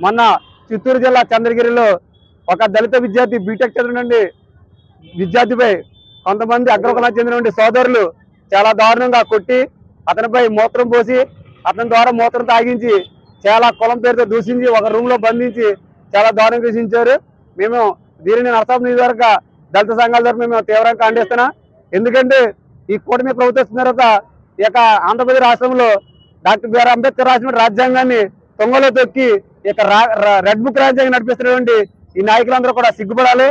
మొన్న చిత్తూరు జిల్లా చంద్రగిరిలో ఒక దళిత విద్యార్థి బీటెక్ చదివినండి విద్యార్థిపై కొంతమంది అగ్రకులానికి చెందిన సోదరులు చాలా దారుణంగా కొట్టి అతనిపై మూత్రం పోసి అతని ద్వారా మూత్రం తాగించి చాలా కులం పేరుతో దూషించి ఒక రూమ్ లో బంధించి చాలా దారుణంగా దూషించారు. మేము దీనిని నరసాపురం నియోజకవర్గ దళిత సంఘాల తరఫున మేము తీవ్రంగా ఖండిస్తున్నాం. ఎందుకంటే ఈ కూటమి ప్రభుత్వం వచ్చిన తర్వాత ఈ యొక్క ఆంధ్రప్రదేశ్ రాష్ట్రంలో డాక్టర్ బిఆర్ అంబేద్కర్ రాసిన రాజ్యాంగాన్ని తొంగలో తొక్కి ఈ యొక్క రెడ్ బుక్ రాజ్యాంగం నడిపిస్తున్నటువంటి ఈ నాయకులందరూ కూడా సిగ్గుపడాలి.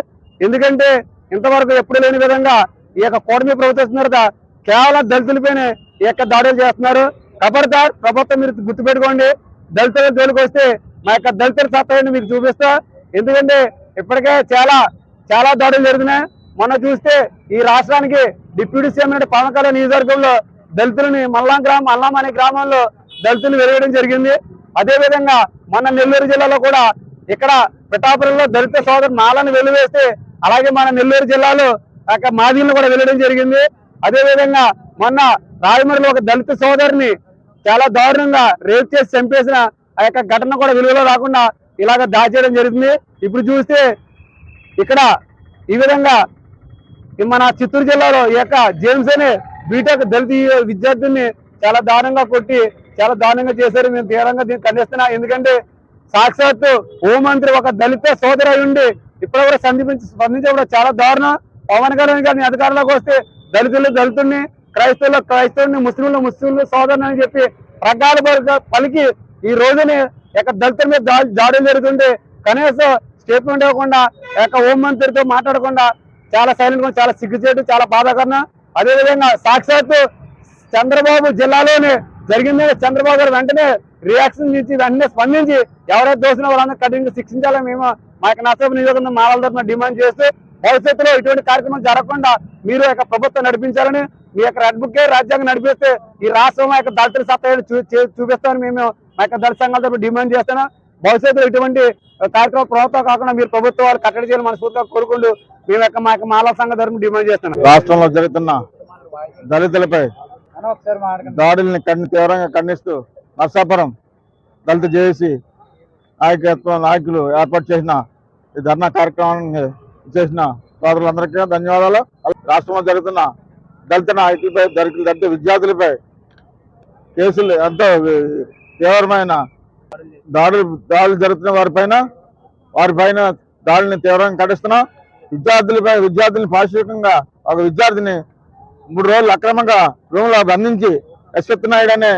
ఎందుకంటే ఇంతవరకు ఎప్పుడు లేని విధంగా ఈ యొక్క కూటమి ప్రభుత్వం వచ్చిన తర్వాత కేవలం దళితులపైన ఈ యొక్క దాడులు చేస్తున్నారు. ఖబర్దార్ ప్రభుత్వం మీరు గుర్తుపెట్టుకోండి. దళితుల జోలికి వస్తే మా యొక్క దళితుల సత్తాన్ని మీకు చూపిస్తా. ఎందుకంటే ఇప్పటికే చాలా దాడులు జరుగుతున్నాయి. మొన్న చూస్తే ఈ రాష్ట్రానికి డిప్యూటీ సీఎం పవన్ కళ్యాణ్ నియోజకవర్గంలో దళితులని మల్లాం అనే గ్రామంలో దళితులు వెలువడం జరిగింది. అదేవిధంగా మొన్న నెల్లూరు జిల్లాలో కూడా ఇక్కడ పిఠాపురంలో దళిత సోదరు మాలను వెలువేస్తే అలాగే మన నెల్లూరు జిల్లాలో మాదిలను కూడా వెళ్ళడం జరిగింది. అదేవిధంగా మొన్న రాజమండ్రిలో ఒక దళిత సోదరిని చాలా దారుణంగా రేప్ చేసి చంపేసిన ఆ యొక్క ఘటన కూడా వెలుగులో రాకుండా ఇలాగ దాచేయడం జరుగుతుంది. ఇప్పుడు చూస్తే ఇక్కడ ఈ విధంగా మన చిత్తూరు జిల్లాలో ఈ యొక్క జేమ్స్ అనే బీటెక్ దళిత విద్యార్థుల్ని చాలా దారుణంగా కొట్టి చాలా దారుణంగా చేశారు. మేము తీవ్రంగా దీన్ని ఖండిస్తున్నాం. ఎందుకంటే సాక్షాత్తు హోంమంత్రి ఒక దళిత సోదరు అయి ఉండి ఇప్పుడు కూడా స్పందించడం చాలా దారుణం. పవన్ కళ్యాణ్ గారిని అధికారంలోకి వస్తే దళితుల్ని క్రైస్తవుల్ని ముస్లింలు సోదరుని అని చెప్పి ప్రగాఢ పలికి ఈ రోజుని యొక్క దళితుల మీద దాడులు జరుగుతుంటే కనీసం స్టేట్మెంట్ ఇవ్వకుండా యొక్క హోంమంత్రితో మాట్లాడకుండా చాలా సైలెంట్ గా చాలా సిగ్గుచేటు చాలా బాధాకరణం. అదేవిధంగా సాక్షాత్తు చంద్రబాబు జిల్లాలోనే జరిగింది. చంద్రబాబు గారు వెంటనే రియాక్షన్ ఇచ్చి వెంటనే స్పందించి ఎవరైతే దోషిన వాళ్ళందరూ కఠినంగా శిక్షించాలని మేము మా యొక్క నరసాపురం నియోజకవర్గం మాలల తరఫున డిమాండ్ చేస్తూ భవిష్యత్తులో ఇటువంటి కార్యక్రమం జరగకుండా మీరు యొక్క ప్రభుత్వం నడిపించాలని మీ యొక్క రెడ్ బుక్ రాజ్యాంగం నడిపిస్తే ఈ రాష్ట్రం యొక్క దళితుల సత్తాన్ని చూపిస్తామని మేము మా యొక్క దళిత సంఘాల తరఫున డిమాండ్ చేస్తున్నాం. భవిష్యత్తులో ఇటువంటి కార్యక్రమం ప్రభుత్వం కాకుండా మీరు ప్రభుత్వాలు కట్టడి చేయాలని మనస్ఫూర్తిగా కోరుకుంటూ మేము యొక్క మా యొక్క మాలల సంఘ తరఫున డిమాండ్ చేస్తున్నాం. రాష్ట్రంలో జరుగుతున్న దళితులపై దాడుల్ని తీవ్రంగా ఖండిస్తూ నర్సాపురం దళిత జేఏసీ నాయకులు ఏర్పాటు చేసిన ఈ ధర్నా కార్యక్రమాన్ని చేసిన సోదరులందరికీ ధన్యవాదాలు. రాష్ట్రంలో జరుగుతున్న దళిత నాయకులపై దళిత విద్యార్థులపై కేసులు ఎంతో తీవ్రమైన దాడులు జరుగుతున్న వారిపైన దాడుల్ని తీవ్రంగా ఖండిస్తున్నాం. విద్యార్థుల్ని పాశవికంగా ఒక విద్యార్థిని 3 రోజులు అక్రమంగా రూమ్ లో బంధించి యశ్వత్ నాయుడు అనే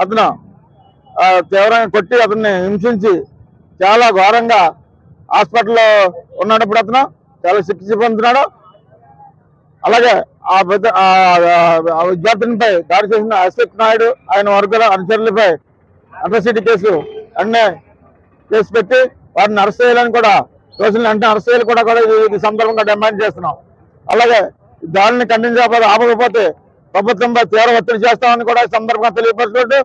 అతను తీవ్రంగా కొట్టి అతన్ని హింసించి చాలా ఘోరంగా హాస్పిటల్లో ఉన్నప్పుడు అతను చాలా శిక్ష పొందుతున్నాడు. అలాగే ఆ విద్యార్థినిపై దాడి చేసిన యశ్వత్ నాయుడు ఆయన వర్గాల అనుచరులపై అట్రాసిటీ కేసు పెట్టి వారిని అరెస్ట్ చేయాలని కూడా రోజులు అంటే అరెస్ట్ చేయాలి కూడా ఈ సందర్భంగా డిమాండ్ చేస్తున్నాం. అలాగే దాడిని ఖండించకపోతే ఆపకపోతే ప్రభుత్వంపై తీవ్ర ఒత్తిడి చేస్తామని కూడా ఈ సందర్భంగా తెలియపరుచుకుంటూ